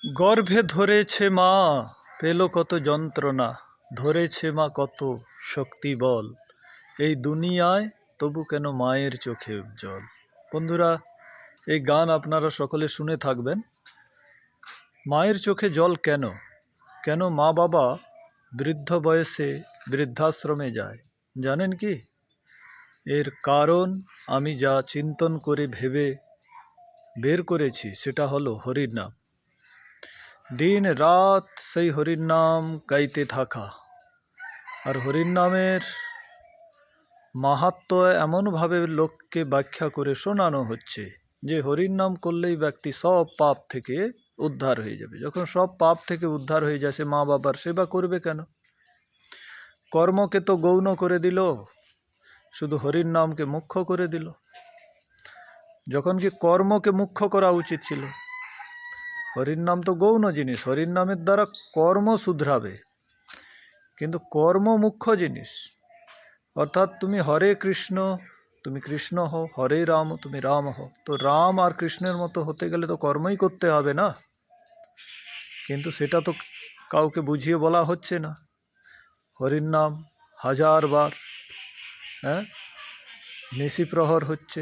গর্ভে ধরেছে মা, পেল কত যন্ত্রণা, ধরেছে মা কত শক্তি বল, এই দুনিয়ায় তবু কেন মায়ের চোখে জল। বন্ধুরা, এই গান আপনারা সকলে শুনে থাকবেন। মায়ের চোখে জল কেন? কেন মা বাবা বৃদ্ধ বয়সে বৃদ্ধাশ্রমে যায় জানেন কি? এর কারণ আমি যা চিন্তন করে ভেবে বের করেছি সেটা হলো হরির নাম। দিন রাত সেই হরির নাম গাইতে থাকা। আর হরির নামের মাহাত্ম্য এমনভাবে লোককে ব্যাখ্যা করে শোনানো হচ্ছে যে হরির নাম করলেই ব্যক্তি সব পাপ থেকে উদ্ধার হয়ে যাবে। যখন সব পাপ থেকে উদ্ধার হয়ে যায়, সে মা বাবার সেবা করবে কেন? কর্মকে তো গৌণ করে দিল, শুধু হরির নামকে মুখ্য করে দিল, যখন কি কর্মকে মুখ্য করা উচিত ছিল। হরির নাম তো গৌণ জিনিস, হরির নামের দ্বারা কর্ম শুধরাবে, কিন্তু কর্ম মুখ্য জিনিস। অর্থাৎ তুমি হরে কৃষ্ণ, তুমি কৃষ্ণ হও, হরে রাম, তুমি রাম হও। তো রাম আর কৃষ্ণের মতো হতে গেলে তো কর্মই করতে হবে না, কিন্তু সেটা তো কাউকে বুঝিয়ে বলা হচ্ছে না। হরির নাম 1000 বার, নিশি প্রহর হচ্ছে,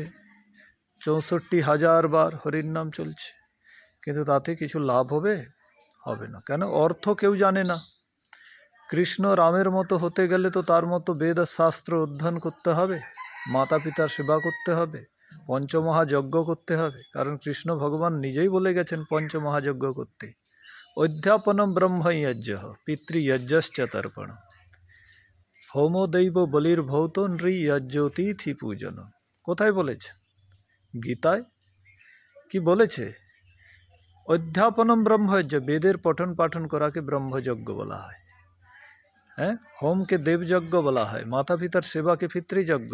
64,000 বার হরির নাম চলছে, কিন্তু তাতে কিছু লাভ হবে? হবে না। কেন? অর্থ কেউ জানে না। কৃষ্ণ রামের মতো হতে গেলে তো তার মতো বেদ শাস্ত্র অধ্যয়ন করতে হবে, মাতা পিতার সেবা করতে হবে, পঞ্চমহাযজ্ঞ করতে হবে। কারণ কৃষ্ণ ভগবান নিজেই বলে গেছেন পঞ্চমহাযজ্ঞ করতে। অধ্যাপনম ব্রহ্মযজ্ঞ পিতৃযজ্ঞশ্চ তর্পণ হোমো দৈব বলির্ভৌত নৃযজ্যোতিথি পূজন। কোথায় বলেছে? গীতায় কি বলেছে? অধ্যাপনম ব্রহ্মযজ্ঞ, বেদের পঠন পাঠন করাকে ব্রহ্মযজ্ঞ বলা হয়। হোমকে দেবযজ্ঞ বলা হয়, মাতা পিতার সেবাকে পিতৃযজ্ঞ,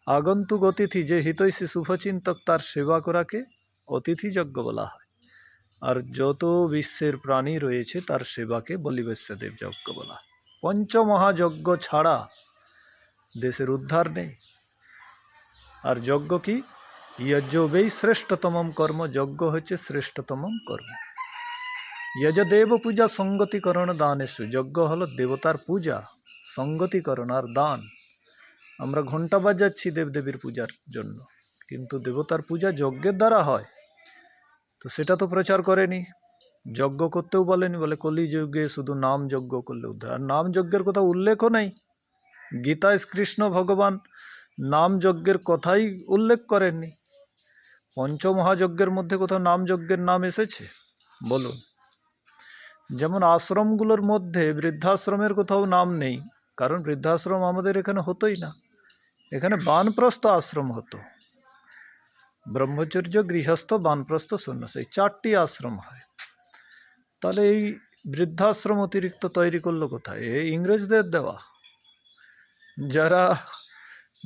আগন্তুক অতিথি যে হিতৈষী শুভচিন্তক তার সেবা করাকে অতিথিযজ্ঞ বলা হয়। আর যত বিশ্বের প্রাণী রয়েছে তার সেবাকে বলিবেশ্য দেবযজ্ঞ বলা হয়। পঞ্চমহাযজ্ঞ ছাড়া দেশের উদ্ধার নেই। আর যজ্ঞ কি? যজ্ঞবেই শ্রেষ্ঠতমম কর্ম, যজ্ঞ হচ্ছে শ্রেষ্ঠতম কর্ম। যজদেব পূজা সঙ্গতিকরণ দানেশু, যজ্ঞ হলো দেবতার পূজা, সঙ্গতিকরণ আর দান। আমরা ঘণ্টা বাজাচ্ছি দেবদেবীর পূজার জন্য, কিন্তু দেবতার পূজা যজ্ঞের দ্বারা হয়, তো সেটা তো প্রচার করেনি। যজ্ঞ করতেও বলেনি, বলে কলিযুগে শুধু নাম যজ্ঞ করলে উদ্ধার। আর নাম যজ্ঞের কথা উল্লেখও নেই গীতায়। কৃষ্ণ ভগবান নাম যজ্ঞের কথাই উল্লেখ করেননি। পঞ্চমহাযজ্ঞের মধ্যে কোথাও নাম যজ্ঞের নাম এসেছে বলুন? যেমন আশ্রমগুলোর মধ্যে বৃদ্ধাশ্রমের কোথাও নাম নেই, কারণ বৃদ্ধাশ্রম আমাদের এখানে হতোই না। এখানে বানপ্রস্থ আশ্রম হতো, ব্রহ্মচর্য, গৃহস্থ, বানপ্রস্থ, সন্ন্যাসী, 4টি আশ্রম হয়। তাহলে এই বৃদ্ধাশ্রম অতিরিক্ত তৈরি করলো কোথায়? এই ইংরেজদের দেওয়া, যারা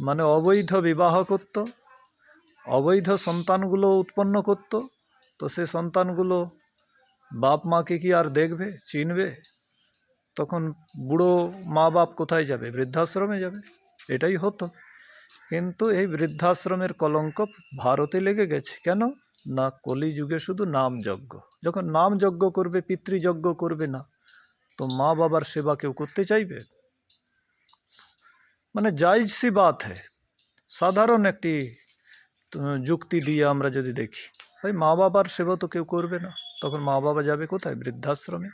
মানে অবৈধ বিবাহ করত, অবৈধ সন্তানগুলো উৎপন্ন করত। তো সে সন্তানগুলো বাপ মাকে কি আর দেখবে, চিনবে? তখন বুড়ো মা বাপ কোথায় যাবে? বৃদ্ধাশ্রমে যাবে। এটাই হতো। কিন্তু এই বৃদ্ধাশ্রমের কলঙ্ক ভারতে লেগে গেছে। কেন না? কলিযুগে শুধু নাম যজ্ঞ। যখন নাম যজ্ঞ করবে, পিতৃযজ্ঞ করবে না, তো মা বাবার সেবা কেউ করতে চাইবে? মানে জায়েজ সি বাত হ্যায়। সাধারণ একটি যুক্তি দিয়ে আমরা যদি দেখি, ভাই মা বাবার সেবা তো কেউ করবে না, তখন মা বাবা যাবে কোথায়? বৃদ্ধাশ্রমে।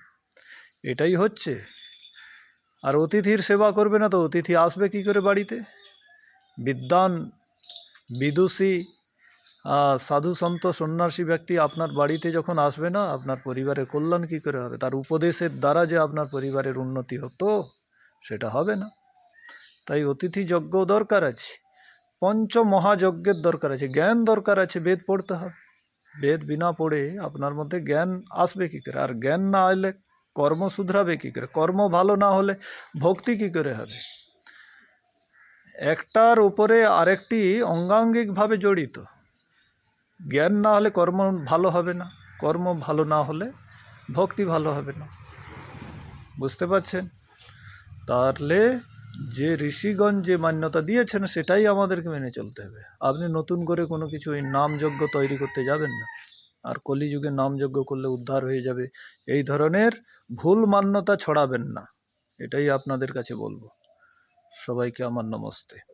এটাই হচ্ছে। আর অতিথির সেবা করবে না, তো অতিথি আসবে কি করে বাড়িতে? বিদ্বান, বিদুষী, সাধু সন্ত সন্ন্যাসী ব্যক্তি আপনার বাড়িতে যখন আসবে না, আপনার পরিবারের কল্যাণ কি করে হবে? তার উপদেশের দ্বারা যে আপনার পরিবারের উন্নতি হতো, সেটা হবে না। তাই অতিথি যজ্ঞ দরকার আছে, পঞ্চমহাযজ্ঞের দরকার আছে, জ্ঞান দরকার আছে, বেদ পড়তে হবে। বেদ বিনা পড়ে আপনার মধ্যে জ্ঞান আসবে কী করে? আর জ্ঞান না এলে কর্ম শুধরাবে কী করে? কর্ম ভালো না হলে ভক্তি কী করে হবে? একটার উপরে আরেকটি অঙ্গাঙ্গিকভাবে জড়িত। জ্ঞান না হলে কর্ম ভালো হবে না, কর্ম ভালো না হলে ভক্তি ভালো হবে না। বুঝতে পারছেন? তাহলে যে ঋষিগণ যে মান্যতা দিয়েছেন সেটাই আমাদেরকে মেনে চলতে হবে। আপনি নতুন করে কোনো কিছু এই নামযজ্ঞ তৈরি করতে যাবেন না। আর কলিযুগে নামযজ্ঞ করলে উদ্ধার হয়ে যাবে, এই ধরনের ভুল মান্যতা ছড়াবেন না, এটাই আপনাদের কাছে বলবো। সবাইকে আমার নমস্তে।